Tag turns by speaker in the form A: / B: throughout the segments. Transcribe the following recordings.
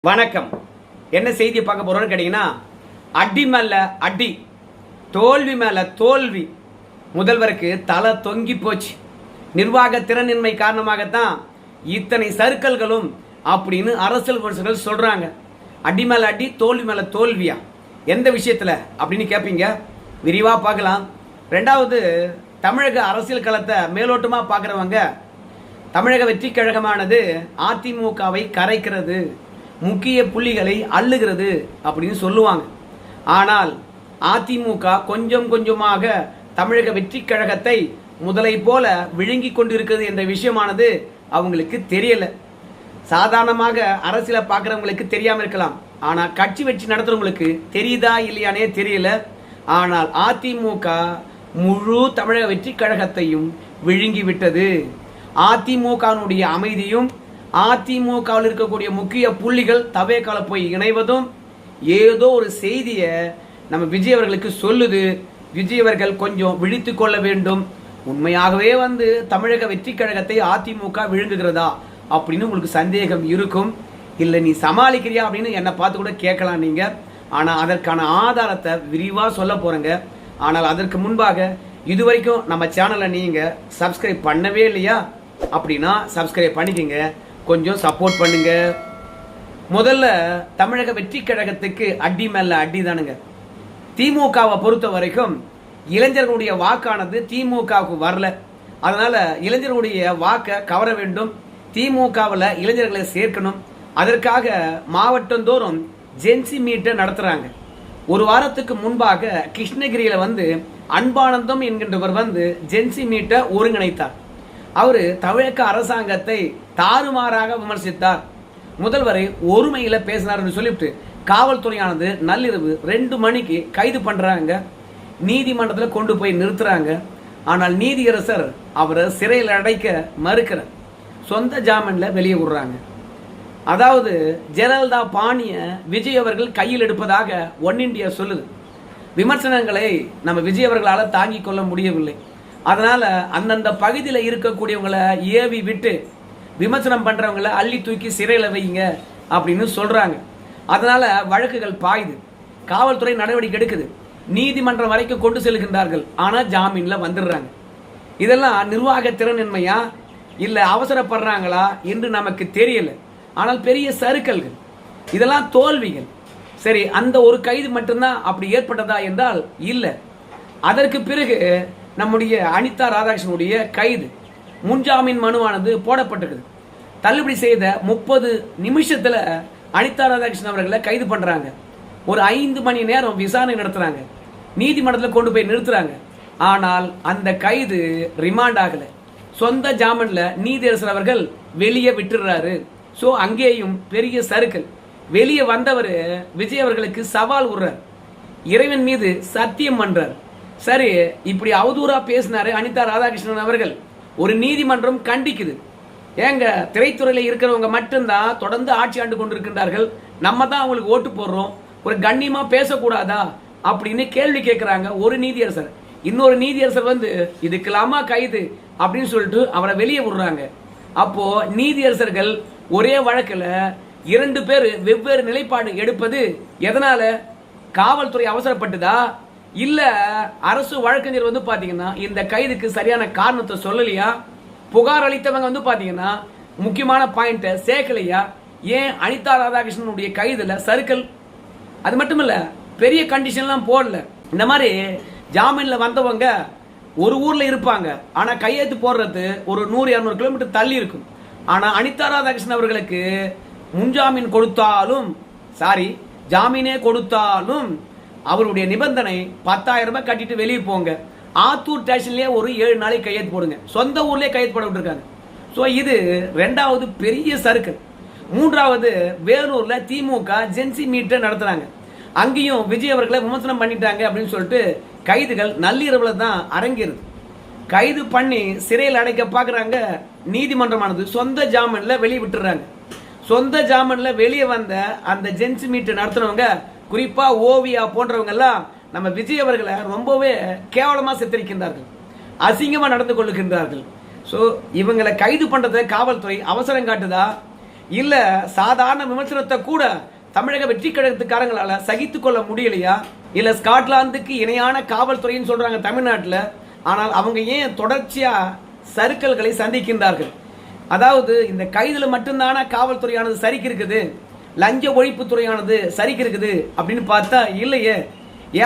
A: வணக்கம். என்ன செய்தி பார்க்க போறோம்னு கேட்டீங்கன்னா, அடி மேல அடி, தோல்வி மேல தோல்வி. முதல்வருக்கு தலை தொங்கி போச்சு. நிர்வாக திறனின்மை காரணமாகத்தான் இத்தனை சறுக்கல்களும் அப்படின்னு அரசியல் விமர்சகர்கள் சொல்றாங்க. அடி மேல அடி, தோல்வி மேல தோல்வியா? எந்த விஷயத்துல அப்படின்னு கேட்பீங்க. விரிவா பார்க்கலாம். ரெண்டாவது, தமிழக அரசியல் களத்தை மேலோட்டமா பார்க்குறவங்க, தமிழக வெற்றி கழகமானது அதிமுகவை கரைக்கிறது, முக்கிய புள்ளிகளை அள்ளுகிறது அப்படின்னு சொல்லுவாங்க. ஆனால் அதிமுக கொஞ்சம் கொஞ்சமாக தமிழக வெற்றி கழகத்தை முதலை போல விழுங்கி கொண்டிருக்கிறது என்ற விஷயமானது அவங்களுக்கு தெரியல. சாதாரணமாக அரசியலை பார்க்குறவங்களுக்கு தெரியாமல் இருக்கலாம், ஆனால் கட்சி வச்சு நடத்துறவங்களுக்கு தெரியுதா இல்லையானே தெரியல. ஆனால் அதிமுக முழு தமிழக வெற்றி கழகத்தையும் விழுங்கி விட்டது. அதிமுகனுடைய அமைதியும் அதிமுகவில் இருக்கக்கூடிய முக்கிய புள்ளிகள் தவேகால போய் இணைவதும் ஏதோ ஒரு செய்தியை நம்ம விஜய் அவர்களுக்கு சொல்லுது. விஜய் அவர்கள் கொஞ்சம் விழித்து கொள்ள வேண்டும். உண்மையாகவே தமிழக வெற்றி கழகத்தை அதிமுக விழுங்குகிறதா அப்படின்னு உங்களுக்கு சந்தேகம் இருக்கும். இல்லை நீ சமாளிக்கிறியா அப்படின்னு என்னை பார்த்து கூட கேட்கலாம் நீங்க. ஆனால் அதற்கான ஆதாரத்தை விரிவாக சொல்ல போறேங்க. ஆனால் அதற்கு முன்பாக இதுவரைக்கும் நம்ம சேனலை நீங்க சப்ஸ்கிரைப் பண்ணவே இல்லையா அப்படின்னா சப்ஸ்கிரைப் பண்ணிக்கங்க, கொஞ்சம் சப்போர்ட் பண்ணுங்க. முதல்ல தமிழக வெற்றி கழகத்துக்கு அடி மேல அடி தானுங்க. திமுகவை பொறுத்த வரைக்கும் இளைஞர்களுடைய வாக்கானது திமுகவுக்கு வரல. அதனால இளைஞர்களுடைய வாக்கை கவர வேண்டும், திமுகவில் இளைஞர்களை சேர்க்கணும். அதற்காக மாவட்டந்தோறும் ஜென்சி மீட்டை நடத்துறாங்க. ஒரு வாரத்துக்கு முன்பாக கிருஷ்ணகிரியில அன்பானந்தம் என்கின்றவர் ஜென்சி மீட்டை ஒருங்கிணைத்தார். அவரு தமிழக அரசாங்கத்தை தாறுமாறாக விமர்சித்தார். முதல்வரை ஒருமையில பேசினார் சொல்லிவிட்டு காவல்துறையானது நள்ளிரவு 2 மணிக்கு கைது பண்றாங்க, நீதிமன்றத்தில் கொண்டு போய் நிறுத்துறாங்க. ஆனால் நீதியரசர் அவரை சிறையில் அடைக்க மறுக்கிறார், சொந்த ஜாமீன்ல வெளியே விடுறாங்க. அதாவது ஜெயலலிதா பாணிய விஜய் அவர்கள் கையில் எடுப்பதாக ஒன் இண்டியா சொல்லுது. விமர்சனங்களை நம்ம விஜய் அவர்களால் தாங்கிக் கொள்ள முடியவில்லை. அதனால அந்தந்த பகுதியில் இருக்கக்கூடியவங்களை ஏவி விட்டு விமர்சனம் பண்றவங்களை அள்ளி தூக்கி சிறையில் வைங்க அப்படின்னு சொல்றாங்க. அதனால வழக்குகள் பாயுது, காவல்துறை நடவடிக்கை எடுக்குது, நீதிமன்றம் வரைக்கும் கொண்டு செல்கின்றார்கள். ஆனா ஜாமீன்ல வந்துடுறாங்க. இதெல்லாம் நிர்வாக திறனின்மையா இல்ல அவசரப்படுறாங்களா என்று நமக்கு தெரியல. ஆனால் பெரிய சறுக்கல்கள், இதெல்லாம் தோல்விகள். சரி, அந்த ஒரு கைது மட்டும்தான் அப்படி ஏற்பட்டதா என்றால் இல்லை. அதற்கு பிறகு நம்முடைய அனிதா ராதாகிருஷ்ணனுடைய கைது, முன்ஜாமீன் மனுவானது போடப்பட்டிருக்குது. தள்ளுபடி செய்த 30 நிமிஷத்துல அனிதா ராதாகிருஷ்ணன் அவர்களை கைது பண்றாங்க. ஒரு 5 மணி நேரம் விசாரணை நடத்துறாங்க, நீதிமன்றத்தில் கொண்டு போய் நிறுத்துறாங்க. ஆனால் அந்த கைது ரிமாண்ட் ஆகல, சொந்த ஜாமீன்ல நீதியரசர் அவர்கள் வெளியே விட்டுறாரு. ஸோ அங்கேயும் பெரிய சறுக்கல். வெளியே வந்தவர் விஜய் அவர்களுக்கு சவால் விடுறார், இறைவன் மீது சத்தியம் பண்றார். சரி, இப்படி அவதூறா பேசினாரு அனிதா ராதாகிருஷ்ணன் அவர்கள். ஒரு நீதிமன்றம் கண்டிக்குது. ஏங்க, திரைத்துறையில் இருக்கிறவங்க மட்டும்தான் தொடர்ந்து ஆட்சி ஆண்டு கொண்டிருக்கின்றார்கள், நம்ம தான் அவங்களுக்கு ஓட்டு போடுறோம், ஒரு கண்ணியமா பேசக்கூடாதா அப்படின்னு கேள்வி கேட்கிறாங்க ஒரு நீதியரசர். இன்னொரு நீதியரசர் இதுக்கெல்லாமா கைது அப்படின்னு சொல்லிட்டு அவரை வெளியே விடுறாங்க. அப்போ நீதியரசர்கள் ஒரே வழக்கில் 2 பேர் வெவ்வேறு நிலைப்பாடு எடுப்பது எதனால? காவல்துறை அவசரப்பட்டுதா இல்ல அரசு வழக்கறிஞர் பாத்தீங்கன்னா இந்த கைதுக்கு சரியான காரணத்தை சொல்லலையா? புகார் அளித்தவங்க பாத்தீங்கன்னா முக்கியமான பாயிண்ட சேர்க்கலையா? ஏன் அனிதா ராதாகிருஷ்ணனுடைய கைதுல சறுக்கல்? அது மட்டும் இல்ல, பெரிய கண்டிஷன்லாம் போடல. இந்த மாதிரி ஜாமீன்ல வந்தவங்க ஒரு ஊர்ல இருப்பாங்க, ஆனா கையெழுத்து போடுறது ஒரு 100-200 கிலோமீட்டர் தள்ளி இருக்கும். ஆனா அனிதா ராதாகிருஷ்ணன் அவர்களுக்கு முன்ஜாமீன் கொடுத்தாலும், ஜாமீனே கொடுத்தாலும் அவருடைய நிபந்தனை 10,000 ரூபாய் கட்டிட்டு வெளியே போங்க, ஆத்தூர் ஸ்டேஷன்லயே ஒரு 7 நாளைக்கு கையெழுத்து போடுங்க, சொந்த ஊர்லயே கையெழுத்து போட விட்டுருக்காங்க. ஸோ இது 2வது பெரிய சறுக்கல். 3வது, வேலூர்ல திமுக ஜென்சி மீட்டை நடத்துறாங்க. அங்கேயும் விஜய் அவர்களை விமர்சனம் பண்ணிட்டாங்க அப்படின்னு சொல்லிட்டு கைதுகள் நள்ளிரவுல தான் அரங்கேறுது. கைது பண்ணி சிறையில் அடைக்க பாக்குறாங்க. நீதிமன்றமானது சொந்த ஜாமீன்ல வெளியே விட்டுறாங்க. சொந்த ஜாமீன்ல வெளியே வந்த அந்த ஜென்சி மீட்டை நடத்துறவங்க, குறிப்பா ஓவியா போன்றவங்க எல்லாம் நம்ம விஜய் அவர்களை ரொம்பவே கேவலமா சித்தரிக்கின்றார்கள், அசிங்கமா நடந்து கொள்ளுகின்றார்கள். ஸோ இவங்களை கைது பண்றதை காவல்துறை அவசரம் காட்டுதா இல்ல சாதாரண விமர்சனத்தை கூட தமிழக வெற்றி கழகத்துக்காரங்களால சகித்துக் கொள்ள முடியலையா? இல்ல ஸ்காட்லாந்துக்கு இணையான காவல்துறைன்னு சொல்றாங்க தமிழ்நாட்டில், ஆனால் அவங்க ஏன் தொடர்ச்சியா சறுக்கல்களை சந்திக்கின்றார்கள்? அதாவது இந்த கைதுல மட்டும்தான காவல்துறையானது சரிக்கு இருக்குது, லஞ்ச ஒழிப்பு துறையானது சரிக்கு இருக்குது அப்படின்னு பார்த்தா இல்லையே.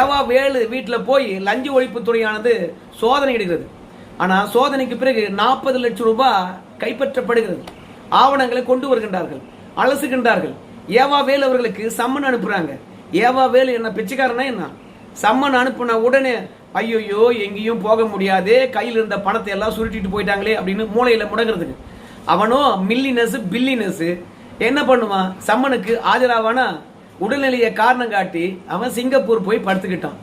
A: ஏவா வேலு வீட்டில் போய் லஞ்ச ஒழிப்பு துறையானது சோதனை எடுக்கிறது. ஆனால் சோதனைக்கு பிறகு 40 லட்சம் ரூபாய் கைப்பற்றப்படுகிறது. ஆவணங்களை கொண்டு வருகின்றார்கள், அலசுகின்றார்கள். ஏவா வேலு அவர்களுக்கு சம்மன் அனுப்புறாங்க. ஏவா வேலு என்ன பிச்சைக்காரனா என்ன? சம்மன் அனுப்புன உடனே ஐயோ எங்கேயும் போக முடியாது, கையில் இருந்த பணத்தை எல்லாம் சுருட்டிட்டு போயிட்டாங்களே அப்படின்னு மூளையில முடங்கிறதுக்கு. அவனோ மில்லினஸ் பில்லினஸ் என்ன பண்ணுவான்? சம்மனுக்கு ஆஜராவானா உடல்நிலையை காரணம் காட்டி அவன் சிங்கப்பூர் போய் படுத்துக்கிட்டான்.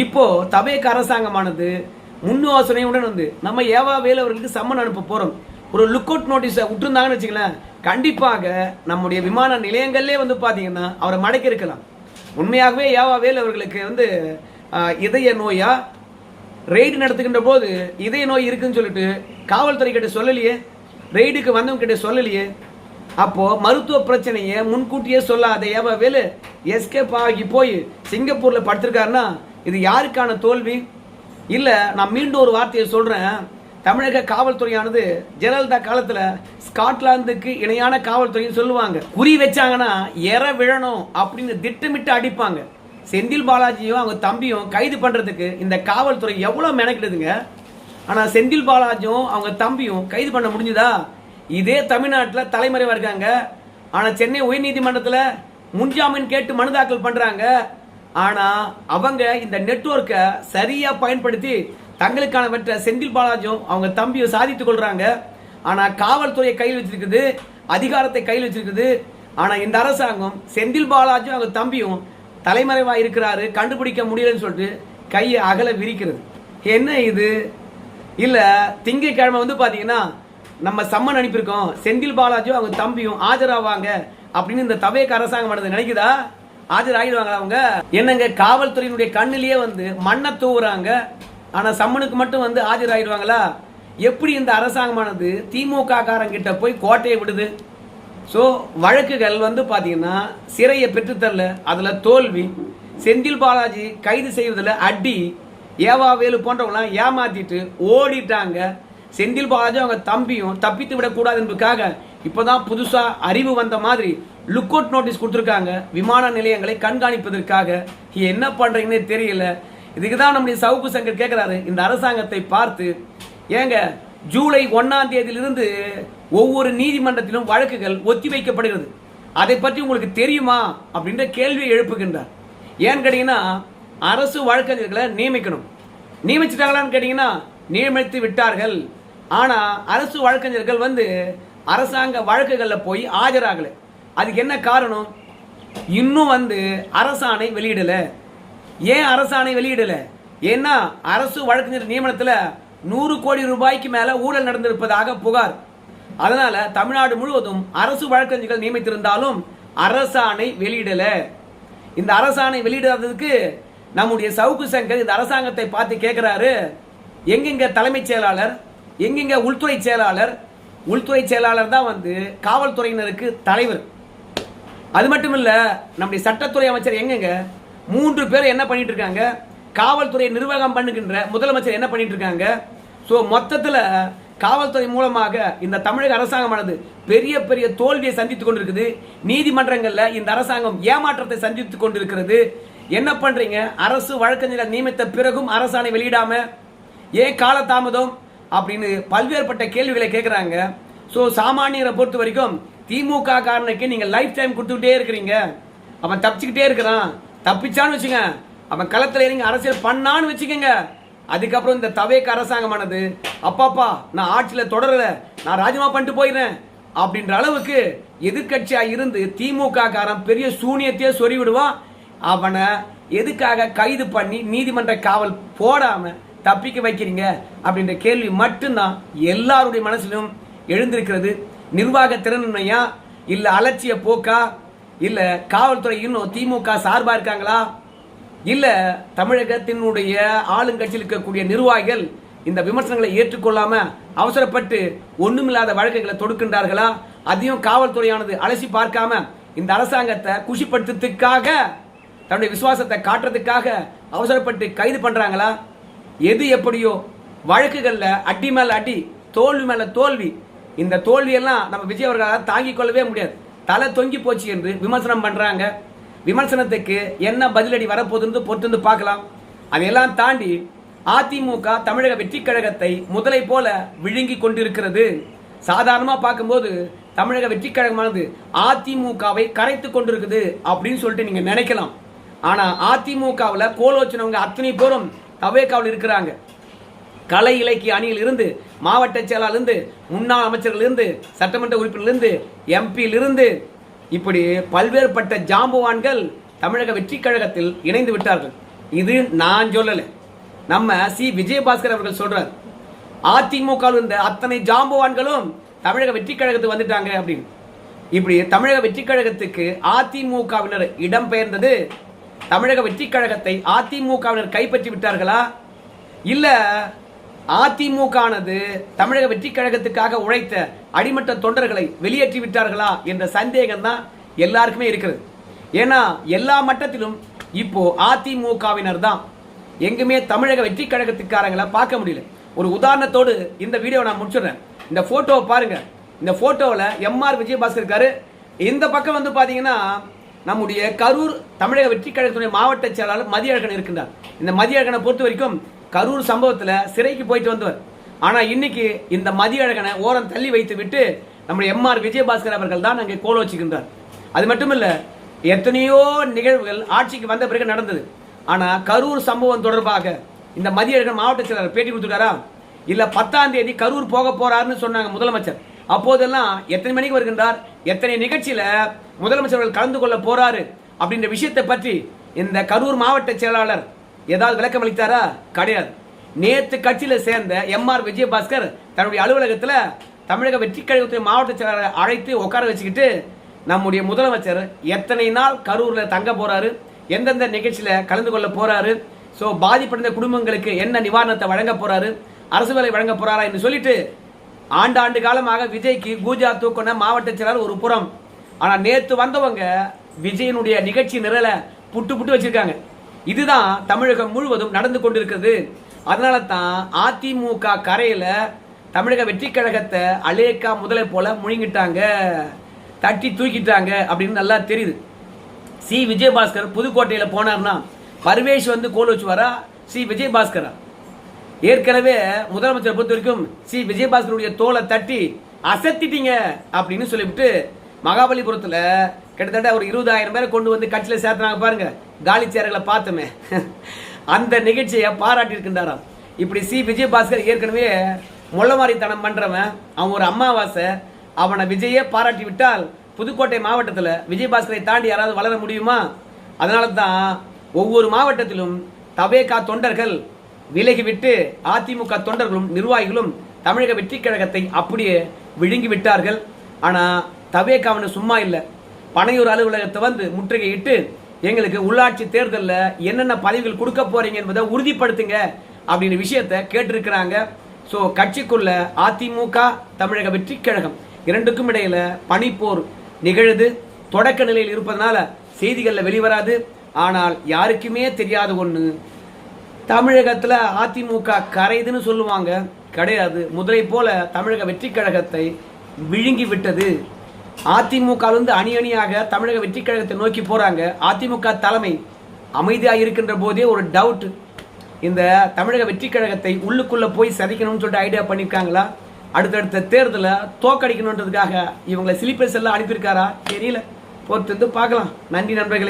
A: இப்போ தபேக் அரசாங்கமானது முன் யோசனையுடன் வந்து நம்ம ஏவா வேலு அவர்களுக்கு சம்மன் அனுப்ப போறோம், ஒரு லுக் அவுட் நோட்டீஸை விட்டுருந்தாங்கன்னு வச்சுங்களேன், கண்டிப்பாக நம்முடைய விமான நிலையங்கள்லே வந்து பார்த்தீங்கன்னா அவரை மடக்கி இருக்கலாம். உண்மையாகவே ஏவா வேலு அவர்களுக்கு வந்து இதய நோயா ரெய்டு நடத்துகின்ற போது இதய நோய் இருக்குன்னு சொல்லிட்டு காவல்துறை கிட்ட சொல்லலையே, ரெய்டுக்கு வந்தவங்க கிட்ட சொல்லலையே. அப்போ மருத்துவ பிரச்சனையை முன்கூட்டியே சொல்லாத ஏவா வேலு எஸ்கேப் ஆகி போய் சிங்கப்பூர்ல படுத்திருக்காருன்னா இது யாருக்கான தோல்வி? இல்ல நான் மீண்டும் ஒரு வார்த்தையை சொல்றேன். தமிழக காவல்துறையானது ஜெயலலிதா காலத்துல ஸ்காட்லாந்துக்கு இணையான காவல்துறைன்னு சொல்லுவாங்க. குறி வச்சாங்கன்னா எற விழணும் அப்படின்னு திட்டமிட்டு அடிப்பாங்க. செந்தில் பாலாஜியும் அவங்க தம்பியும் கைது பண்றதுக்கு இந்த காவல்துறை எவ்வளவு மெனக்கிடுதுங்க. ஆனா செந்தில் பாலாஜியும் அவங்க தம்பியும் கைது பண்ண முடிஞ்சுதா? இதே தமிழ்நாட்டில் தலைமறைவா இருக்காங்க. ஆனா சென்னை உயர்நீதிமன்றத்தில் முன்ஜாமீன் கேட்டு மனு தாக்கல் பண்றாங்க. ஆனா அவங்க இந்த நெட்வொர்க்கை சரியா பயன்படுத்தி தங்களுக்கான வெற்ற செந்தில் பாலாஜியும் அவங்க தம்பியும் சாதித்துக் கொள்றாங்க. ஆனா காவல்துறையை கையில் வச்சிருக்குது, அதிகாரத்தை கையில் வச்சிருக்குது. ஆனா இந்த அரசாங்கம் செந்தில் பாலாஜியும் அவங்க தம்பியும் தலைமறைவா இருக்கிறாரு, கண்டுபிடிக்க முடியலன்னு சொல்லிட்டு கையை அகல விரிக்கிறது. என்ன இது? இல்ல திங்கட்கிழமை வந்து பாத்தீங்கன்னா நம்ம சம்மன் அனுப்பியிருக்கோம், செந்தில் பாலாஜியும் அவங்க தம்பியும் ஆஜராவாங்க அப்படின்னு இந்த தபேக் அரசாங்கம் நினைக்குதா? ஆஜர் ஆகிடுவாங்களா அவங்க? என்னங்க காவல்துறையினுடைய கண்ணிலேயே வந்து மண்ணை தூவுறாங்க, ஆனா சம்மனுக்கு மட்டும் வந்து ஆஜர் ஆகிடுவாங்களா? எப்படி இந்த அரசாங்கமானது திமுக காரங்கிட்ட போய் கோட்டையை விடுது? ஸோ வழக்குகள் வந்து பார்த்தீங்கன்னா சிறையை பெற்றுத்தரல, அதில் தோல்வி. செந்தில் பாலாஜி கைது செய்வதில் அடி. ஏவா வேலு போன்றவங்களாம் ஏமாத்திட்டு ஓடிட்டாங்க. செந்தில் பாலாஜி அவங்க தம்பியும் தப்பித்து விடக்கூடாது என்பதுக்காக இப்போதான் புதுசா அறிவு வந்த மாதிரி லுக் அவுட் நோட்டீஸ் கொடுத்துருக்காங்க விமான நிலையங்களை கண்காணிப்பதற்காக. என்ன பண்றீங்கன்னு தெரியல. இதுக்கு தான் நம்முடைய சவுக்கு சங்கர் கேட்கிறாரு இந்த அரசாங்கத்தை பார்த்து, ஏங்க ஜூலை 1ஆம் தேதியிலிருந்து ஒவ்வொரு நீதிமன்றத்திலும் வழக்குகள் ஒத்தி வைக்கப்படுகிறது, அதை பற்றி உங்களுக்கு தெரியுமா அப்படின்ற கேள்வியை எழுப்புகின்றார். ஏன்னு கேட்டீங்கன்னா அரசு வழக்கறிஞர்களை நியமிக்கணும், நியமிச்சிட்டாங்களான்னு கேட்டீங்கன்னா நியமித்து விட்டார்கள். ஆனா அரசு வழக்கறிஞர்கள் வந்து அரசாங்க வழக்குகள்ல போய் ஆஜராகல. அதுக்கு என்ன காரணம்? இன்னும் வந்து அரசாணை வெளியிடல. ஏன் அரசாணை வெளியிடல? ஏன்னா அரசு வழக்கறிஞர் நியமனத்தில் 100 கோடி ரூபாய்க்கு மேல ஊழல் நடந்திருப்பதாக புகார். அதனால தமிழ்நாடு முழுவதும் அரசு வழக்கறிஞர்கள் நியமித்திருந்தாலும் அரசாணை வெளியிடல. இந்த அரசாணை வெளியிடாததுக்கு நம்முடைய சவுக்கு சங்கர் இந்த அரசாங்கத்தை பார்த்து கேட்கிறாரு, எங்கெங்க தலைமைச் செயலாளர், எங்கெங்க உள்துறை செயலாளர்? உள்துறை செயலாளர் தான் வந்து காவல்துறையினருக்கு தலைவர். அது மட்டும் இல்ல நம்முடைய சட்டத்துறை அமைச்சர் எங்கெங்க? 3 பேர் என்ன பண்ணிட்டு இருக்காங்க? காவல்துறை நிர்வாகம் பண்ணுகின்ற முதலமைச்சர் என்ன பண்ணிட்டு இருக்காங்க? ஸோ மொத்தத்தில் காவல்துறை மூலமாக இந்த தமிழக அரசாங்கமானது பெரிய பெரிய தோல்வியை சந்தித்துக் கொண்டிருக்குது. நீதிமன்றங்கள்ல இந்த அரசாங்கம் ஏமாற்றத்தை சந்தித்துக் கொண்டிருக்கிறது. என்ன பண்றீங்க? அரசு வழக்கறிஞர்கள் நியமித்த பிறகும் அரசாணை வெளியிடாம ஏன் காலதாமதம் அப்படின்னு பல்வேறுபட்ட கேள்விகளை கேட்கிறாங்க. ஸோ சாமானியரை பொறுத்த வரைக்கும் திமுக காரனுக்கு நீங்க லைஃப் டைம் கொடுத்துக்கிட்டே இருக்கிறீங்க. அவன் தப்பிச்சுக்கிட்டே இருக்கிறான். தப்பிச்சான்னு வச்சுங்க, அவன் களத்தில் இறங்கி அரசியல் பண்ணான்னு வச்சுக்கோங்க, அதுக்கப்புறம் இந்த தவேக் அரசாங்கமானது அப்பாப்பா நான் ஆட்சியில் தொடரல, நான் ராஜினாமா பண்ணிட்டு போயிடுறேன் அப்படின்ற அளவுக்கு எதிர்கட்சியா இருந்து திமுக காரன் பெரிய சூனியத்தையே சொறி விடுவான். அவனை எதுக்காக கைது பண்ணி நீதிமன்ற காவல் போடாம தப்பிக்க வைக்கிறீங்க அப்படின்ற கேள்வி மட்டும்தான் எல்லாருடைய மனசிலும் எழுந்திருக்கிறது. நிர்வாக திறன்மையா, இல்ல அலட்சிய போக்கா, இல்ல காவல்துறை இன்னும் திமுக சார்பா இருக்காங்களா, இல்ல தமிழகத்தினுடைய ஆளுங்கட்சியில் இருக்கக்கூடிய நிர்வாகிகள் இந்த விமர்சனங்களை ஏற்றுக்கொள்ளாம அவசரப்பட்டு ஒண்ணுமில்லாத வழக்குகளை தொடுக்கின்றார்களா? அதையும் காவல்துறையானது அலசி பார்க்காம இந்த அரசாங்கத்தை குஷிப்படுத்துறதுக்காக தன்னுடைய விசுவாசத்தை காட்டுறதுக்காக அவசரப்பட்டு கைது பண்றாங்களா? எது எப்படியோ வழக்குகள்ல அடி மேல அடி, தோல்வி மேல தோல்வி. இந்த தோல்வியெல்லாம் நம்ம விஜய் அவர்களால் தாங்கிக் கொள்ளவே முடியாது. தலை தொங்கி போச்சு என்று விமர்சனம் பண்றாங்க. விமர்சனத்துக்கு என்ன பதிலடி வரப்போகுதுன்னு பொறுத்து பார்க்கலாம். அதையெல்லாம் தாண்டி அதிமுக தமிழக வெற்றி கழகத்தை முதலை போல விழுங்கி கொண்டிருக்கிறது. சாதாரணமா பார்க்கும்போது தமிழக வெற்றி கழகமானது அதிமுகவை கரைத்து கொண்டிருக்குது அப்படின்னு சொல்லிட்டு நீங்க நினைக்கலாம். ஆனா அதிமுகவில் கோலோச்சினவங்க அத்தனை பேரும் தவேகாவில் இருக்கிறாங்க. கலை இலக்கிய அணியில் இருந்து, மாவட்ட செயலாளர் இருந்து, முன்னாள் அமைச்சர்கள் இருந்து, சட்டமன்ற உறுப்பினர் இருந்து, எம்பியில் இருந்து, இப்படி பல்வேறுபட்ட ஜாம்புவான்கள் தமிழக வெற்றி கழகத்தில் இணைந்து விட்டார்கள். இது நான் சொல்லல, நம்ம சி விஜயபாஸ்கர் அவர்கள் சொல்றார். அதிமுக இருந்த அத்தனை ஜாம்புவான்களும் தமிழக வெற்றி கழகத்துக்கு வந்துட்டாங்க அப்படின்னு. இப்படி தமிழக வெற்றி கழகத்துக்கு அதிமுகவினர் இடம்பெயர்ந்தது தமிழக வெற்றி கழகத்தை அதிமுகவினர் கைப்பற்றி விட்டார்களா, இல்ல அதிமுகனது தமிழக வெற்றி கழகத்துக்காக உழைத்த அடிமட்ட தொண்டர்களை வெளியேற்றி விட்டார்களா என்ற சந்தேகம் தான் எல்லாருக்குமே இருக்கிறது. ஏன்னா எல்லா மட்டத்திலும் இப்போ அதிமுகவினர் தான். எங்குமே தமிழக வெற்றி கழகத்துக்காரங்களை பார்க்க முடியல. ஒரு உதாரணத்தோடு இந்த வீடியோ நான் முடிச்சிடுறேன். இந்த போட்டோவை பாருங்க. இந்த போட்டோவில் எம்ஆர் விஜயபாஸ்கர் இருக்காரு. இந்த பக்கம் வந்து பாத்தீங்கன்னா நம்முடைய கரூர் தமிழக வெற்றி கழகத்துடைய மாவட்ட செயலாளர் மதியழகன் இருக்கின்றார். இந்த மதியழகனை பொறுத்த வரைக்கும் கரூர் சம்பவத்தில் சிறைக்கு போயிட்டு வந்தவர். ஆனா இன்னைக்கு இந்த மதியழகனை ஓரம் தள்ளி வைத்து விட்டு நம்முடைய எம்ஆர் விஜயபாஸ்கர் அவர்கள் தான் அங்கே கோல வச்சுக்கின்றார். அது மட்டும் இல்ல, எத்தனையோ நிகழ்வுகள் ஆட்சிக்கு வந்த பிறகு நடந்தது. ஆனா கரூர் சம்பவம் தொடர்பாக இந்த மதியழகன் மாவட்ட செயலாளர் பேட்டி கொடுத்துட்டாரா? இல்ல 10ஆம் தேதி கரூர் போக போறாருன்னு சொன்னாங்க முதலமைச்சர். அப்போதெல்லாம் எத்தனை மணிக்கு வருகின்றார், எத்தனை நிகழ்ச்சியில முதலமைச்சர்கள் கலந்து கொள்ள போறாரு அப்படின்ற விஷயத்தை பற்றி இந்த கரூர் மாவட்ட செயலாளர் ஏதாவது விளக்கம் அளித்தாரா? கிடையாது. நேத்து கட்சியில சேர்ந்த எம்ஆர் விஜயபாஸ்கர் தன்னுடைய அலுவலகத்தில் தமிழக வெற்றி கழகத்தின் மாவட்ட செயலாளரை அழைத்து உட்கார வச்சுக்கிட்டு நம்முடைய முதலமைச்சர் எத்தனை நாள் கரூர்ல தங்க போறாரு, எந்தெந்த நிகழ்ச்சியில கலந்து கொள்ள போறாரு, சோ பாதிப்படைந்த குடும்பங்களுக்கு என்ன நிவாரணத்தை வழங்க போறாரு, அரசு வேலை வழங்க போறாரா என்று சொல்லிட்டு ஆண்டாண்டு காலமாக விஜய்க்கு கூஜா தூக்கின மாவட்ட செயலாளர் ஒரு புறம். ஆனா நேத்து வந்தவங்க விஜயனுடைய நிகழ்ச்சி நிரலை புட்டு புட்டு வச்சிருக்காங்க. இதுதான் தமிழகம் முழுவதும் நடந்து கொண்டிருக்கிறது. அதனால தான் அதிமுக கரையில தமிழக வெற்றி கழகத்தை அலேக்கா முதலை போல முழுங்கிட்டாங்க, தட்டி தூக்கிட்டாங்க அப்படின்னு நல்லா தெரியுது. சி விஜயபாஸ்கர் புதுக்கோட்டையில போனார்னா பர்வேஷ் வந்து கோல் வச்சுவாரா, சி விஜயபாஸ்கரா? ஏற்கனவே முதலமைச்சர் பொறுத்த வரைக்கும் சி விஜயபாஸ்கருடைய தோலை தட்டி அசத்திட்டீங்க அப்படின்னு சொல்லிவிட்டு மகாபலிபுரத்துல கிட்டத்தட்ட ஒரு 20,000 பேரை கொண்டு வந்து கட்சியில சேர்த்துனாங்க பாருங்க, காலி சேர்களை பார்த்தோமே. அந்த நிகழ்ச்சியை பாராட்டி இருக்கின்றாராம். இப்படி சி விஜயபாஸ்கர் ஏற்கனவே முள்ளமாரித்தனம் பண்றவன், அவன் ஒரு அம்மாவாசை, அவனை விஜயே பாராட்டி விட்டால் புதுக்கோட்டை மாவட்டத்தில் விஜயபாஸ்கரை தாண்டி யாராவது வளர முடியுமா? அதனால தான் ஒவ்வொரு மாவட்டத்திலும் தவேகா தொண்டர்கள் விலகிவிட்டு அதிமுக தொண்டர்களும் நிர்வாகிகளும் தமிழக வெற்றி கழகத்தை அப்படியே விழுங்கி விட்டார்கள். ஆனா தவேகாவனு சும்மா இல்லை, பனையூர் அலுவலகத்தை வந்து முற்றுகையிட்டு எங்களுக்கு உள்ளாட்சி தேர்தலில் என்னென்ன பதவிகள் கொடுக்க போறீங்க என்பதை உறுதிப்படுத்துங்க அப்படின்ற விஷயத்தை கேட்டிருக்கிறாங்க. ஸோ கட்சிக்குள்ள அதிமுக தமிழக வெற்றி கழகம் இரண்டுக்கும் இடையில பனிப்போர் நிகழுது. தொடக்க நிலையில் இருப்பதனால செய்திகளில் வெளிவராது. ஆனால் யாருக்குமே தெரியாத ஒன்று, தமிழகத்தில் அதிமுக கரைதுன்னு சொல்லுவாங்க, கிடையாது. முதலை போல தமிழக வெற்றி கழகத்தை விழுங்கி விட்டது. அதிமுக அணி அணியாக தமிழக வெற்றி கழகத்தை நோக்கி போறாங்க. அதிமுக தலைமை அமைதியாக இருக்கின்ற போதே ஒரு டவுட், இந்த தமிழக வெற்றி கழகத்தை உள்ளுக்குள்ள போய் சதிக்கணும்னு சொல்லிட்டு ஐடியா பண்ணிருக்காங்களா? அடுத்தடுத்த தேர்தலை தோக்கடிக்கணுன்றதுக்காக இவங்களை ஸ்லீப்பர்ஸ் எல்லாம் அனுப்பியிருக்காரா? தெரியல, பொறுத்து பார்க்கலாம். நன்றி நண்பர்களே.